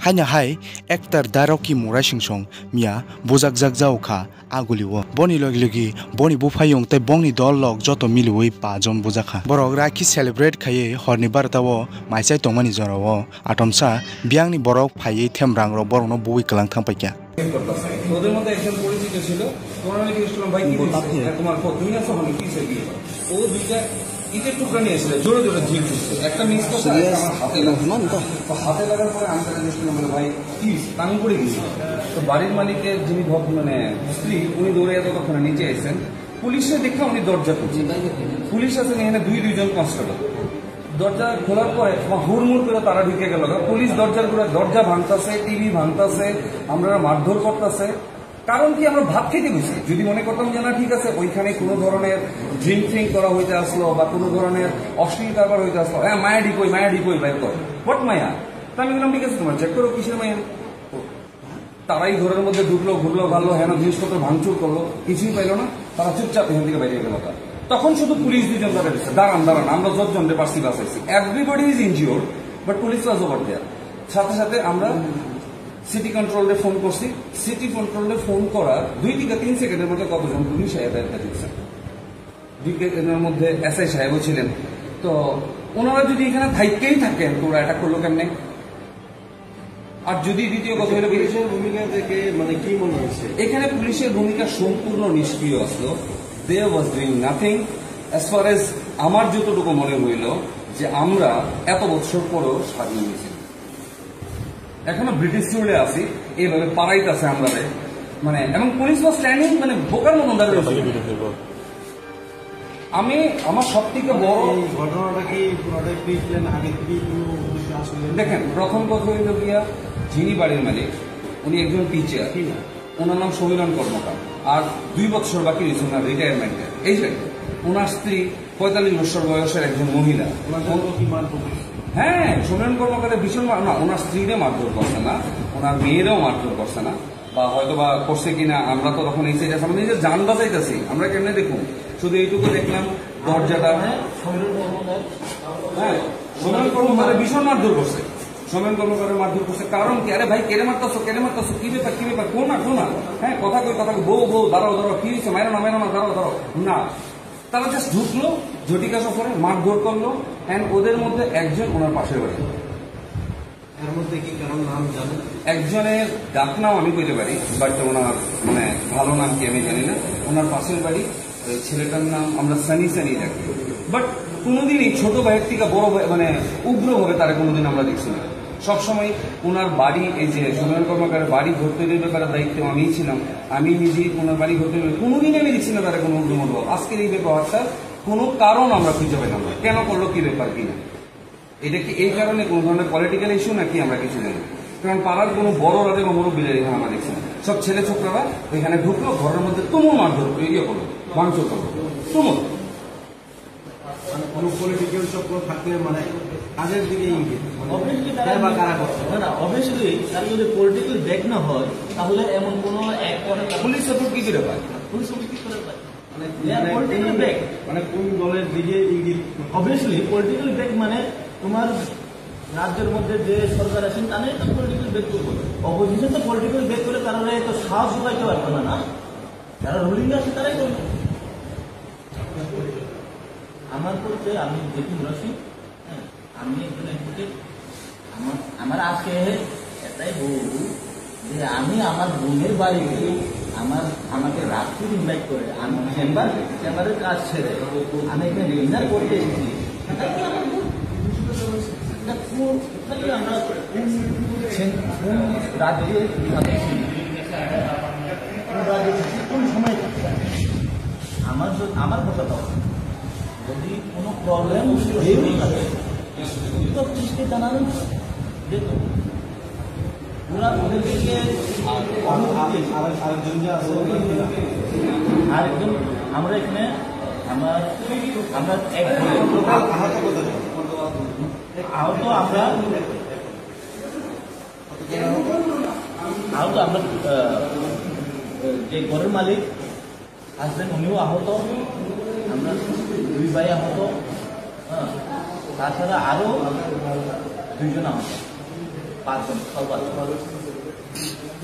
Hanya hai ektar daroki murai singsong mia bojak jak jaokha aguliwo boni logi boni bufayong te bongni dol log joto miliwi pajon bojakha borok rakhi celebrate khaye horni bartao maisai tongmani jorao atomsa biangni borok phaiye themrang ro borokno bui kalang thangpaikya ওদের মধ্যে একজন পরিচিত ছিল তোমার আমি জিজ্ঞেস করলাম ভাই কি তোমার তুমি আছো মানে কি চাই ও দুইটা ইটের টুকরা নিয়ে এসেছিল জোরে জোরে ঝিল দিচ্ছে একটা মিস করছে আমার হাতে লাগলো হাতে লাগার পরে আমি তাকে জিজ্ঞেস করলাম ভাই কি টান পড়ে গেছিল তো বাড়ির মালিকের যিনি মানে স্ত্রী উনি দৌড়ে এতক্ষণে নিচে এসেছেন পুলিশে দেখা উনি দরজা খুলছে পুলিশ আছেন এখানে দুইজন কনস্টেবল দরজা খোলার পরে হুড়মুড় করে তারা ঢুকে গেল পুলিশ দরজা ভাঙতেছে টিভি ভাঙতেছে আমরা মারধর করতেছে কারণ কি আমরা ভাত খেতে গেছি যদি মনে করতাম যে না ঠিক আছে ওইখানে কোনো ধরনের ড্রিঙ্কিং করা হইতে আসলো বা কোনো ধরনের অশ্লীল কারবার হইতে আসলো হ্যাঁ মায়া ঢিকই বাইর কর হোয়াট মায়া তা আমি বললাম ঠিক আছে তোমার চেক করো কিসের মায়া তারাই ঘরের মধ্যে ঘুরলো ভালো হেন জিনিসপত্র ভাঙচুর করলো কিছুই পাইলো না তারা চুপচাপ এখান থেকে বেরিয়ে গেল তখন শুধু পুলিশ দুজন ধরে দিচ্ছে দাঁড়ান আমরা 10 জন পার্সি বাঁচাইছি everybody is injured but police was over there সাথে সাথে আমরা সিটি কন্ট্রোলে ফোন করছি সিটি কন্ট্রোলে ফোন করার 2 থেকে 3 সেকেন্ডের মধ্যে কতজন পুলিশ এদের দিচ্ছেন 2 সেকেন্ডের মধ্যে এসআই সাহেবও ছিলেন তো ওনারা যদি এখানে থাইকেই থাকেন তোরা এটা করলো কেমনে আর যদি দ্বিতীয় কথা হলো পুলিশের ভূমিকা থেকে মানে কি মনে হচ্ছে এখানে পুলিশের ভূমিকা সম্পূর্ণ নিষ্ক্রিয় আসলো There was doing nothing as far as আমার যতটুকু মনে হইল যে আমরা এত বছর পরেও স্বাধীন হয়েছি এখনো ব্রিটিশ রুলে আছি এইভাবে পাড়াইতেছে আমরা মানে এবং পুলিশ ওয়াজ স্ট্যান্ডিং মানে বোকার মতন দাঁড়িয়ে আমি আমার সব থেকে বড় ঘটনাটা কি আগে থেকে দেখেন প্রথম কথা হইল গিয়া যিনি বাড়ির মালিক উনি একজন টিচার ওনার নাম সমীরণ কর্মকার আর 2 বছর বাকি রয়েছে ওনার রিটায়ারমেন্টের এই যে ওনার স্ত্রী 45 বছর বয়সের একজন মহিলা হ্যাঁ সমীরণ কর্মকারের ভীষণ না ওনার স্ত্রীরে মারধর করছে না ওনার মেয়েরাও মারধর করছে না বা হয়তো বা করছে কিনা আমরা তো তখন এই সাইডে আমরা নিজের জান বাঁচাইতেছি আমরা কেমনে দেখুন শুধু এইটুকু দেখলাম দরজাটা হ্যাঁ সমীরণ কর্মকারের ভীষণ মারধর করছে সমীরণ কর্মকারের মারধর করছে কারণ কি আরে ভাই কেড়ে মারতেছো কি ব্যাপার কোনা হ্যাঁ কথা বউ দাঁড়াও কি হয়েছে মাইরো না দাঁড়াও না তারা জাস্ট ঢুকলো জটিকা সফরে মারধর করলো অ্যান্ড ওদের মধ্যে একজন ওনার পাশের বাড়ি এর মধ্যে কি কারণ নাম জানেন একজনের ডাক নাম আমি বলতে পারি বাট ওনার মানে ভালো নাম কি আমি জানি না ওনার পাশের বাড়ি ছেলেটার নাম আমরা সানি রাখি বাট কোনোদিনই ছোট ভাইয়ের থেকে বড় মানে উগ্রভাবে তারা কোনোদিন আমরা দেখছি না সবসময় ওনার বাড়ি এই যে সমীরণ কর্মকারের বাড়ি ঘুরতে ব্যাপারের দায়িত্ব আমিই ছিলাম আমি নিজেই ওনার বাড়ি ঘুরতে কোনোদিনই আমি দেখছি না তারা কোনো উগ্রমনোভাব আজকের এই ব্যাপারটা কোনো কারণ আমরা খুঁজে পেলাম না কেন করলো কি ব্যাপার কিনা এটা কি এই কারণে কোনো ধরনের পলিটিক্যাল ইস্যু নাকি আমরা কিছু জানি কারণ পাড়ার কোনো বড় রাতে বা মুরব্বীদের এখানে আমরা দেখছি না সব ছেলে ছোকরারা ওইখানে ঢুকলো ঘরের মধ্যে তুমুল মারধর করলো ভাঙচুর করলো তুমুল কোনো পলিটিক্যাল চক্র থাকলে মানে কাজের দিকে অবভিয়াসলি তার যদি পলিটিক্যাল ব্যাক না হয় তাহলে এমন কোনো পুলিশ সাপোর্ট কি করে পায় পুলিশ সাপোর্ট কি করে পায় মানে কোন দলের দিকে অবভিয়াসলি পলিটিক্যাল ব্যাক মানে তোমার রাজ্যের মধ্যে যে সরকার আছেন তাদের তো পলিটিক্যাল ব্যাক করবো অপোজিশন তো পলিটিক্যাল ব্যাক করে তারা তো সাহস যোগাইতে পারবে না যারা রুলিং আছে তারাই করবে আমার পরিচয় আমি যেদিন রসি হ্যাঁ আমি একজন অ্যাডভোকেট আমার আজকে এটাই বলবো যে আমি আমার বোনের বাড়িতে আমাকে রাত্রি ইনভাইট করে আমি চেম্বারের কাজ ছেড়ে আমি এখানে ডিনার করতে এসেছি আমরা রাজ্যে কোন সময় আমার কথা দাও যদি কোনো প্রবলেম থাকে তো পুলিশকে জানাবেন দেখুন ওরা ওদের দিকে আরেকজন আমরা এখানে আমরা আহত আমরা যে ঘরের মালিক আসবেন উনিও আহত আমরা 2 ভাই আহত তাছাড়া আরো 2 জন আহত 5 জন, সব 5 জন।